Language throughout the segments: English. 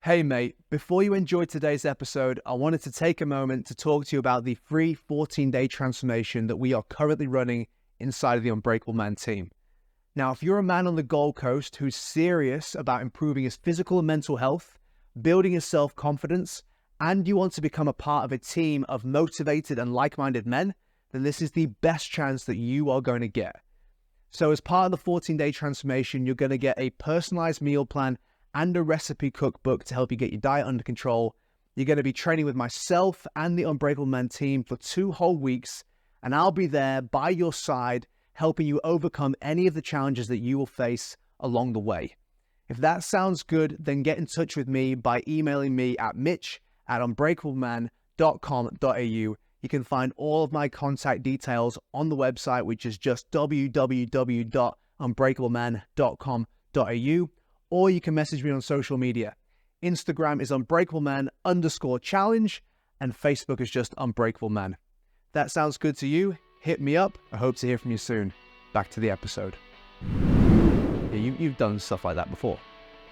Hey mate, before you enjoy today's episode, I wanted to take a moment to talk to you about the free 14-day transformation that we are currently running inside of the Unbreakable Man team. Now, if you're a man on the Gold Coast who's serious about improving his physical and mental health, building his self-confidence, and you want to become a part of a team of motivated and like-minded men, then this is the best chance that you are going to get. So as part of the 14-day transformation, you're going to get a personalized meal plan and a recipe cookbook to help you get your diet under control. You're going to be training with myself and the Unbreakable Man team for 2 whole weeks, and I'll be there by your side, helping you overcome any of the challenges that you will face along the way. If that sounds good, then get in touch with me by emailing me at mitch@unbreakableman.com.au. You can find all of my contact details on the website, which is just www.unbreakableman.com.au. Or you can message me on social media. Instagram is unbreakableman_challenge, and Facebook is just Unbreakable Man. That sounds good to you? Hit me up. I hope to hear from you soon. Back to the episode. Yeah, you've done stuff like that before.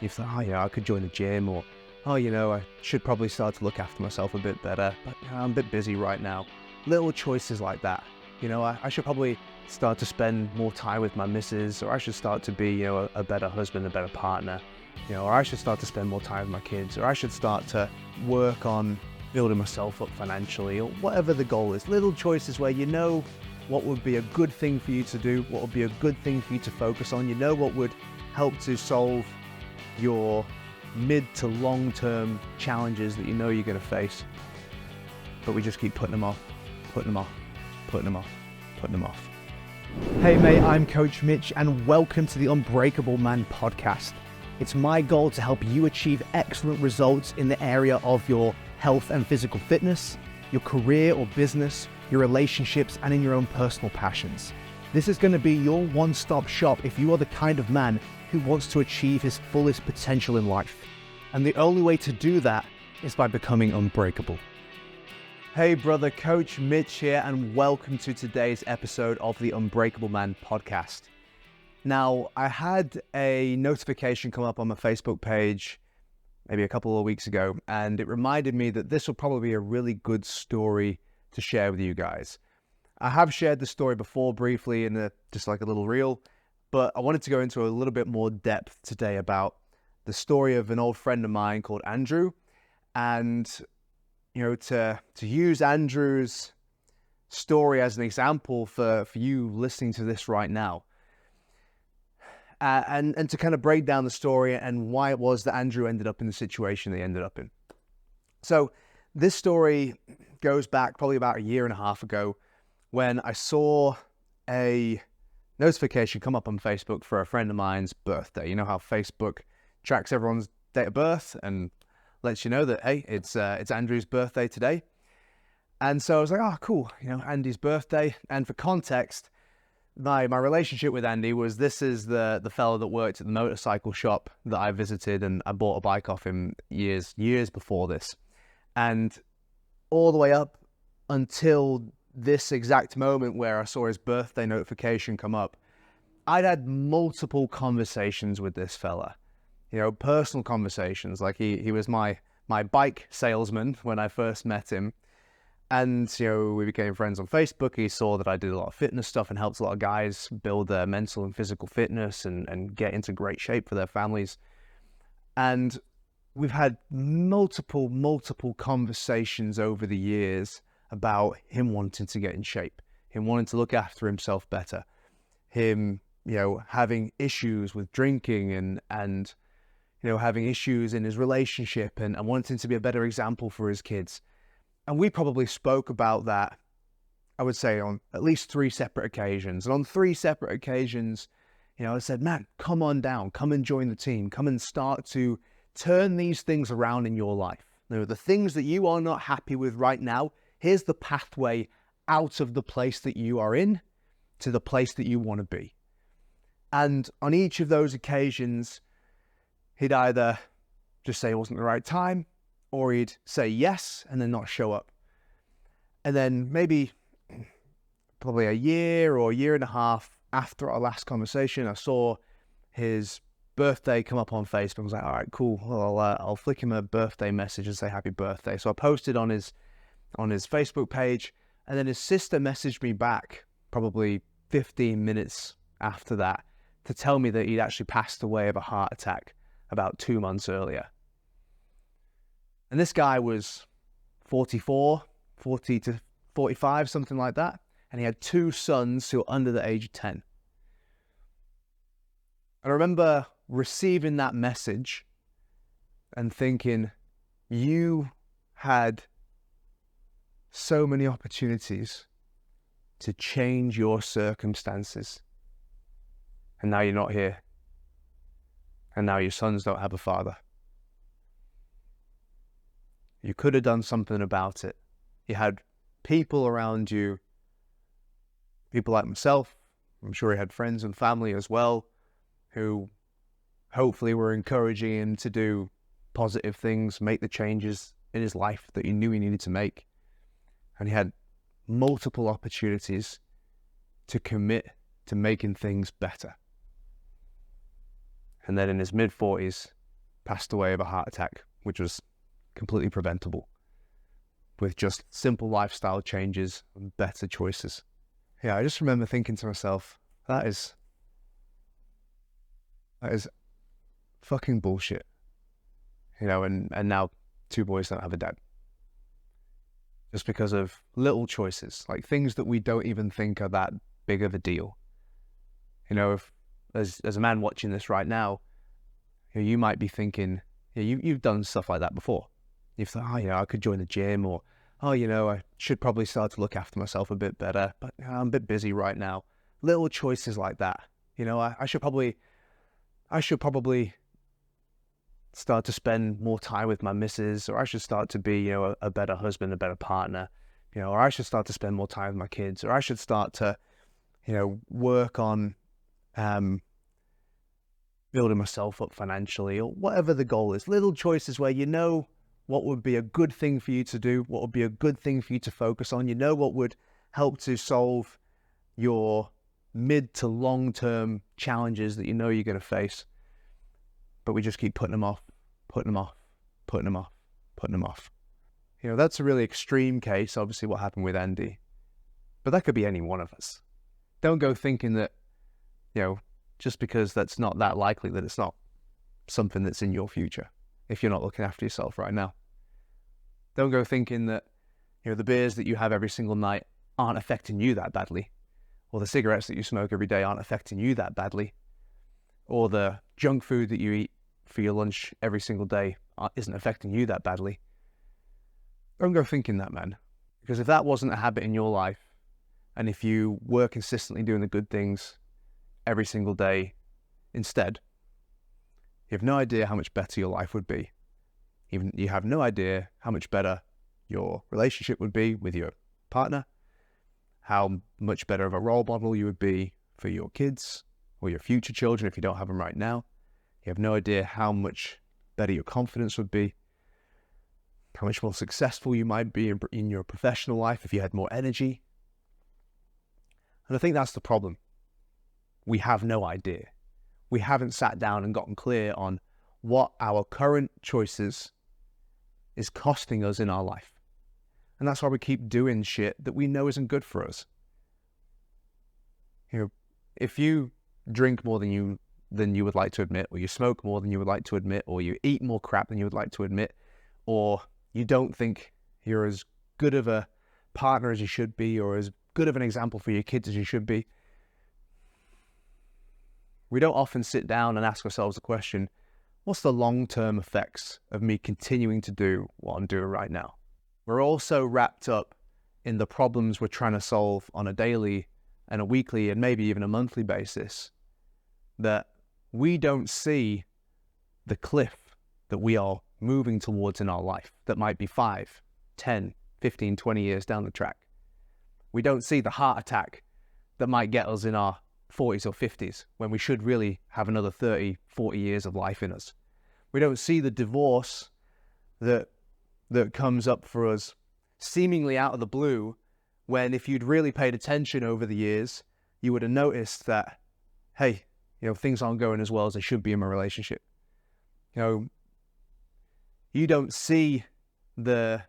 You've thought, I could join the gym, or, I should probably start to look after myself a bit better, but I'm a bit busy right now. Little choices like that. I should probably start to spend more time with my missus, or I should start to be, a better husband, a better partner, or I should start to spend more time with my kids, or I should start to work on building myself up financially, or whatever the goal is. Little choices where you know what would be a good thing for you to do, what would be a good thing for you to focus on, what would help to solve your mid to long-term challenges that you're going to face. But we just keep putting them off, putting them off, putting them off, putting them off. Hey mate, I'm Coach Mitch, and welcome to the Unbreakable Man podcast. It's my goal to help you achieve excellent results in the area of your health and physical fitness, your career or business, your relationships, and in your own personal passions. This is going to be your one-stop shop if you are the kind of man who wants to achieve his fullest potential in life. And the only way to do that is by becoming unbreakable. Hey brother, Coach Mitch here, and welcome to today's episode of the Unbreakable Man podcast. Now, I had a notification come up on my Facebook page maybe a couple of weeks ago, and it reminded me that this will probably be a really good story to share with you guys. I have shared the story before briefly in just like a little reel, but I wanted to go into a little bit more depth today about the story of an old friend of mine called Andrew, and to use Andrew's story as an example for you listening to this right now. And to kind of break down the story and why it was that Andrew ended up in the situation that he ended up in. So this story goes back probably about 1.5 years ago when I saw a notification come up on Facebook for a friend of mine's birthday. You know how Facebook tracks everyone's date of birth and lets you know that, hey, it's Andrew's birthday today. And so I was like, oh, cool, Andy's birthday. And for context, my relationship with Andy was, this is the fellow that worked at the motorcycle shop that I visited, and I bought a bike off him years before this. And all the way up until this exact moment where I saw his birthday notification come up, I'd had multiple conversations with this fella. Personal conversations. Like he was my bike salesman when I first met him. And, we became friends on Facebook. He saw that I did a lot of fitness stuff and helped a lot of guys build their mental and physical fitness and get into great shape for their families. And we've had multiple conversations over the years about him wanting to get in shape, him wanting to look after himself better, him, having issues with drinking and having issues in his relationship and wanting to be a better example for his kids. And we probably spoke about that, I would say, on at least 3 separate occasions. And on 3 separate occasions, I said, man, come on down, come and join the team, come and start to turn these things around in your life. The things that you are not happy with right now, here's the pathway out of the place that you are in to the place that you want to be. And on each of those occasions, he'd either just say it wasn't the right time, or he'd say yes and then not show up. And then maybe probably 1 year or 1.5 years after our last conversation, I saw his birthday come up on Facebook. I was like, all right, cool. Well, I'll flick him a birthday message and say happy birthday. So I posted on his Facebook page, and then his sister messaged me back probably 15 minutes after that to tell me that he'd actually passed away of a heart attack about 2 months earlier. And this guy was 40 to 45, something like that. And he had 2 sons who were under the age of 10. And I remember receiving that message and thinking, you had so many opportunities to change your circumstances. And now you're not here. And now your sons don't have a father. You could have done something about it. You had people around you, people like myself, I'm sure he had friends and family as well, who hopefully were encouraging him to do positive things, make the changes in his life that he knew he needed to make. And he had multiple opportunities to commit to making things better. And then in his mid-40s, passed away of a heart attack, which was completely preventable, with just simple lifestyle changes and better choices. Yeah, I just remember thinking to myself, that is fucking bullshit. You know, and now 2 boys don't have a dad. Just because of little choices, like things that we don't even think are that big of a deal. You know, if as a man watching this right now, you might be thinking, you've done stuff like that before. You've thought, I could join the gym, or, I should probably start to look after myself a bit better, but I'm a bit busy right now. Little choices like that. I should probably start to spend more time with my missus, or I should start to be, a better husband, a better partner, or I should start to spend more time with my kids, or I should start to, work on building myself up financially, or whatever the goal is. Little choices where what would be a good thing for you to do, what would be a good thing for you to focus on, what would help to solve your mid to long-term challenges that you're going to face. But we just keep putting them off. That's a really extreme case, obviously, what happened with Andy. But that could be any one of us. Don't go thinking that, just because that's not that likely, that it's not something that's in your future if you're not looking after yourself right now. Don't go thinking that, the beers that you have every single night aren't affecting you that badly, or the cigarettes that you smoke every day aren't affecting you that badly, or the junk food that you eat for your lunch every single day isn't affecting you that badly. Don't go thinking that, man. Because if that wasn't a habit in your life, and if you were consistently doing the good things every single day instead, you have no idea how much better your life would be. Even you have no idea how much better your relationship would be with your partner, how much better of a role model you would be for your kids or your future children if you don't have them right now. You have no idea how much better your confidence would be, how much more successful you might be in your professional life if you had more energy. And I think that's the problem. We have no idea. We haven't sat down and gotten clear on what our current choices is costing us in our life. And that's why we keep doing shit that we know isn't good for us. If you drink more than you would like to admit, or you smoke more than you would like to admit, or you eat more crap than you would like to admit, or you don't think you're as good of a partner as you should be, or as good of an example for your kids as you should be, we don't often sit down and ask ourselves the question, what's the long-term effects of me continuing to do what I'm doing right now? We're also wrapped up in the problems we're trying to solve on a daily and a weekly and maybe even a monthly basis, that we don't see the cliff that we are moving towards in our life that might be 5, 10, 15, 20 years down the track. We don't see the heart attack that might get us in our 40s or 50s when we should really have another 30, 40 years of life in us. We don't see the divorce that comes up for us seemingly out of the blue, when if you'd really paid attention over the years, you would have noticed that, hey, things aren't going as well as they should be in my relationship. You don't see the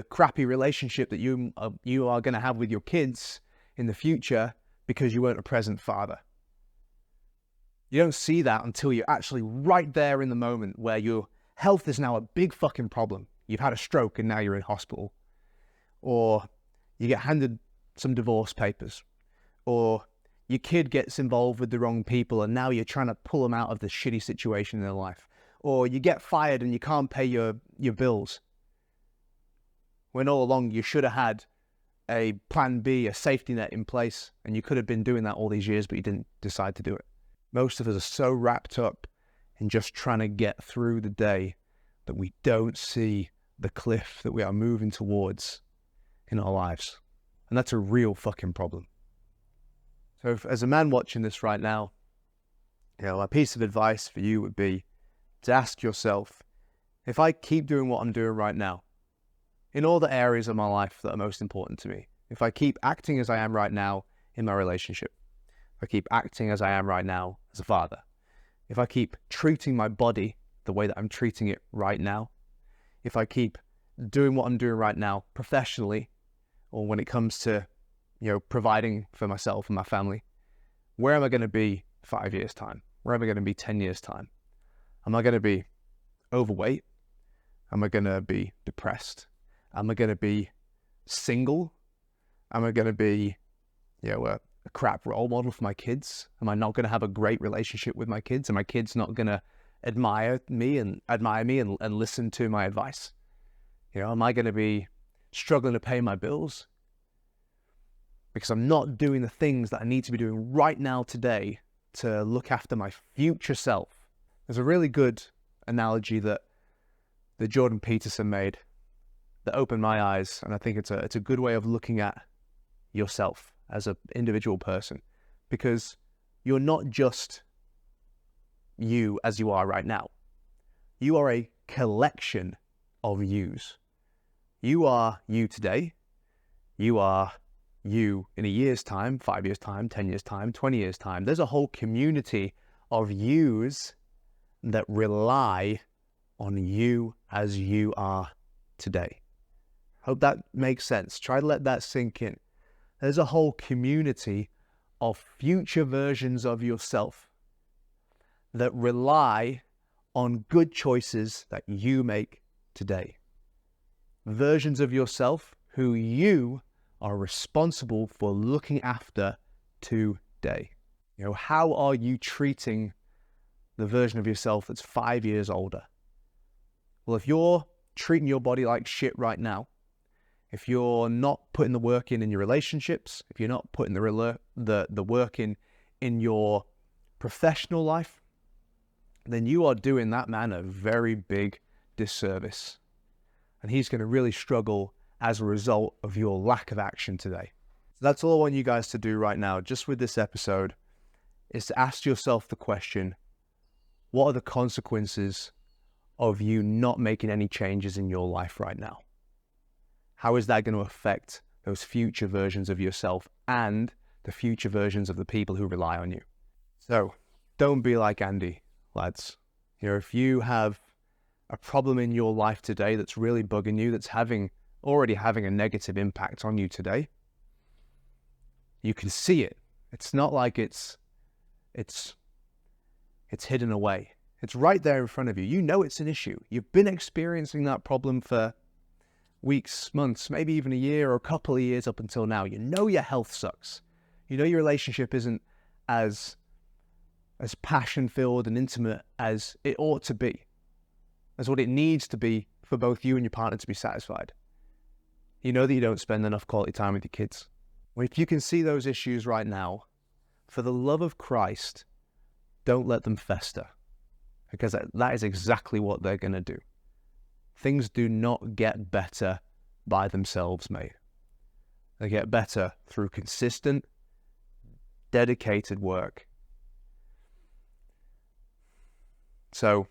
crappy relationship that you are going to have with your kids in the future because you weren't a present father. You don't see that until you're actually right there in the moment where your health is now a big fucking problem. You've had a stroke and now you're in hospital. Or you get handed some divorce papers. Or your kid gets involved with the wrong people and now you're trying to pull them out of this shitty situation in their life. Or you get fired and you can't pay your bills. When all along you should have had a plan B, a safety net in place, and you could have been doing that all these years, but you didn't decide to do it. Most of us are so wrapped up in just trying to get through the day that we don't see the cliff that we are moving towards in our lives. And that's a real fucking problem. So as a man watching this right now, a piece of advice for you would be to ask yourself, if I keep doing what I'm doing right now, in all the areas of my life that are most important to me, if I keep acting as I am right now in my relationship, if I keep acting as I am right now as a father, if I keep treating my body the way that I'm treating it right now, if I keep doing what I'm doing right now professionally, or when it comes to, providing for myself and my family, where am I going to be 5 years' time? Where am I going to be 10 years' time? Am I going to be overweight? Am I going to be depressed? Am I going to be single? Am I going to be, a crap role model for my kids? Am I not going to have a great relationship with my kids? Are my kids not going to admire me and listen to my advice? Am I going to be struggling to pay my bills because I'm not doing the things that I need to be doing right now today to look after my future self? There's a really good analogy that Jordan Peterson made that opened my eyes, and I think it's a good way of looking at yourself as an individual person, because you're not just you as you are right now. You are a collection of yous. You are you today. You are you in a year's time, 5 years' time, 10 years' time, 20 years' time. There's a whole community of yous that rely on you as you are today. Hope that makes sense. Try to let that sink in. There's a whole community of future versions of yourself that rely on good choices that you make today. Versions of yourself who you are responsible for looking after today. How are you treating the version of yourself that's 5 years older? Well, if you're treating your body like shit right now, if you're not putting the work in your relationships, if you're not putting the work in your professional life, then you are doing that man a very big disservice. And he's going to really struggle as a result of your lack of action today. So that's all I want you guys to do right now, just with this episode, is to ask yourself the question, what are the consequences of you not making any changes in your life right now? How is that going to affect those future versions of yourself and the future versions of the people who rely on you? So don't be like Andy, lads. If you have a problem in your life today that's really bugging you, that's already having a negative impact on you today, you can see it. It's not like it's hidden away. It's right there in front of you. You know it's an issue. You've been experiencing that problem for weeks, months, maybe even a year or a couple of years up until now. You know your health sucks. You know your relationship isn't as passion-filled and intimate as it ought to be, as what it needs to be for both you and your partner to be satisfied. You know that you don't spend enough quality time with your kids. Well, if you can see those issues right now, for the love of Christ, don't let them fester, because that is exactly what they're going to do. Things do not get better by themselves, mate. They get better through consistent, dedicated work. So,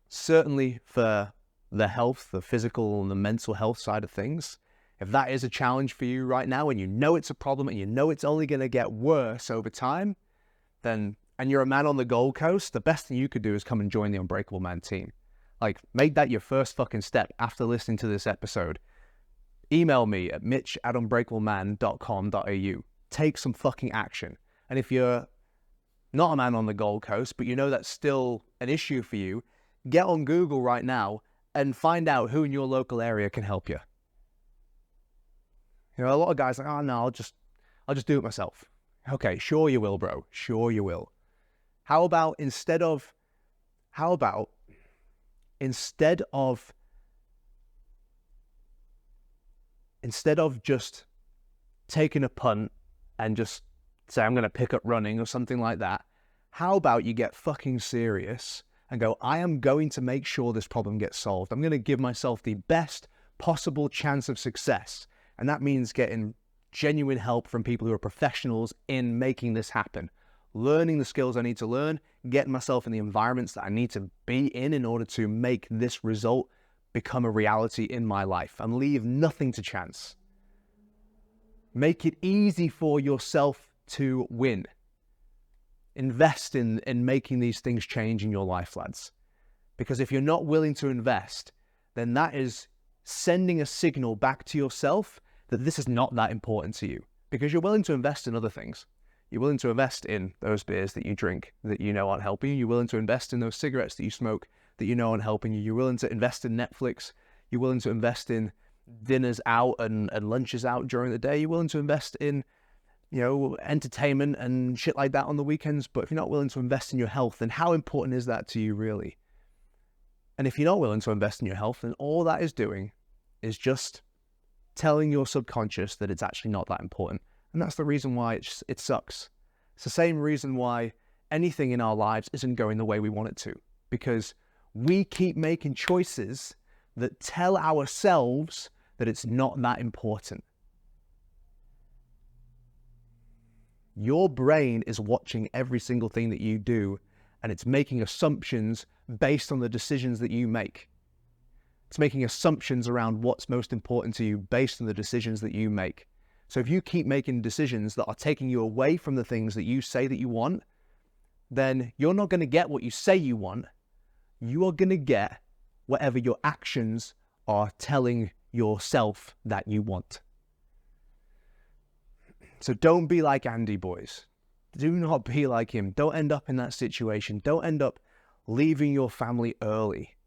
certainly for the health, the physical and the mental health side of things, If that is a challenge for you right now and you know it's a problem and you know it's only going to get worse over time, then, and you're a man on the Gold Coast, the best thing you could do is come and join the Unbreakable Man team. Like, make that your first fucking step after listening to this episode. Email me at mitch@unbreakableman.com.au. Take some fucking action. And if you're not a man on the Gold Coast, but you know that's still an issue for you, get on Google right now and find out who in your local area can help you. You know, a lot of guys are like, oh no, I'll just do it myself. Okay, sure you will, bro. Sure you will. How about instead of just taking a punt and just say, I'm going to pick up running or something like that, how about you get fucking serious and go, I am going to make sure this problem gets solved. I'm going to give myself the best possible chance of success. And that means getting genuine help from people who are professionals in making this happen. Learning the skills I need to learn, getting myself in the environments that I need to be in order to make this result become a reality in my life, and leave nothing to chance. Make it easy for yourself to win. Invest in making these things change in your life, lads. Because if you're not willing to invest, then that is sending a signal back to yourself that this is not that important to you. Because you're willing to invest in other things. You're willing to invest in those beers that you drink that you know aren't helping you. You're willing to invest in those cigarettes that you smoke that you know aren't helping you. You're willing to invest in Netflix. You're willing to invest in dinners out and lunches out during the day. You're willing to invest in, you know, entertainment and shit like that on the weekends. But if you're not willing to invest in your health, then how important is that to you really? And if you're not willing to invest in your health, then all that is doing is just telling your subconscious that it's actually not that important. And that's the reason why it sucks. It's the same reason why anything in our lives isn't going the way we want it to. Because we keep making choices that tell ourselves that it's not that important. Your brain is watching every single thing that you do, and it's making assumptions based on the decisions that you make. It's making assumptions around what's most important to you based on the decisions that you make. So if you keep making decisions that are taking you away from the things that you say that you want, then you're not going to get what you say you want. You are going to get whatever your actions are telling yourself that you want. So don't be like Andy, boys. Do not be like him. Don't end up in that situation. Don't end up leaving your family early.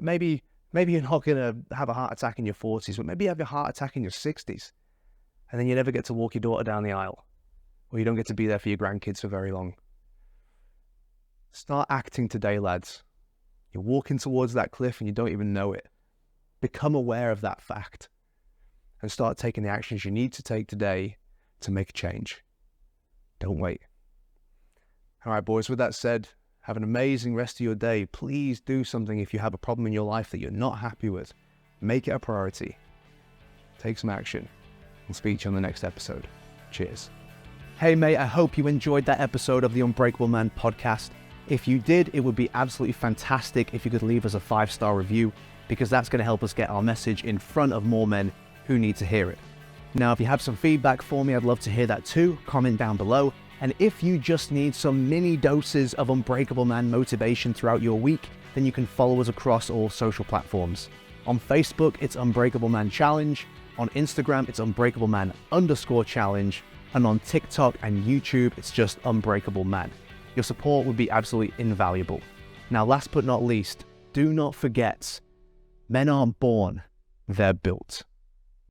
Maybe you're not going to have a heart attack in your 40s, but maybe you have a heart attack in your 60s. And then you never get to walk your daughter down the aisle. Or you don't get to be there for your grandkids for very long. Start acting today, lads. You're walking towards that cliff and you don't even know it. Become aware of that fact. And start taking the actions you need to take today to make a change. Don't wait. All right, boys, with that said, have an amazing rest of your day. Please do something if you have a problem in your life that you're not happy with. Make it a priority. Take some action. I'll speak to you on the next episode. Cheers. Hey, mate, I hope you enjoyed that episode of the Unbreakable Man podcast. If you did, it would be absolutely fantastic if you could leave us a 5-star review, because that's going to help us get our message in front of more men who need to hear it. Now, if you have some feedback for me, I'd love to hear that too. Comment down below. And if you just need some mini doses of Unbreakable Man motivation throughout your week, then you can follow us across all social platforms. On Facebook, it's Unbreakable Man Challenge. On Instagram, it's Unbreakable Man_challenge. And on TikTok and YouTube, it's just Unbreakable Man. Your support would be absolutely invaluable. Now, last but not least, do not forget, men aren't born, they're built.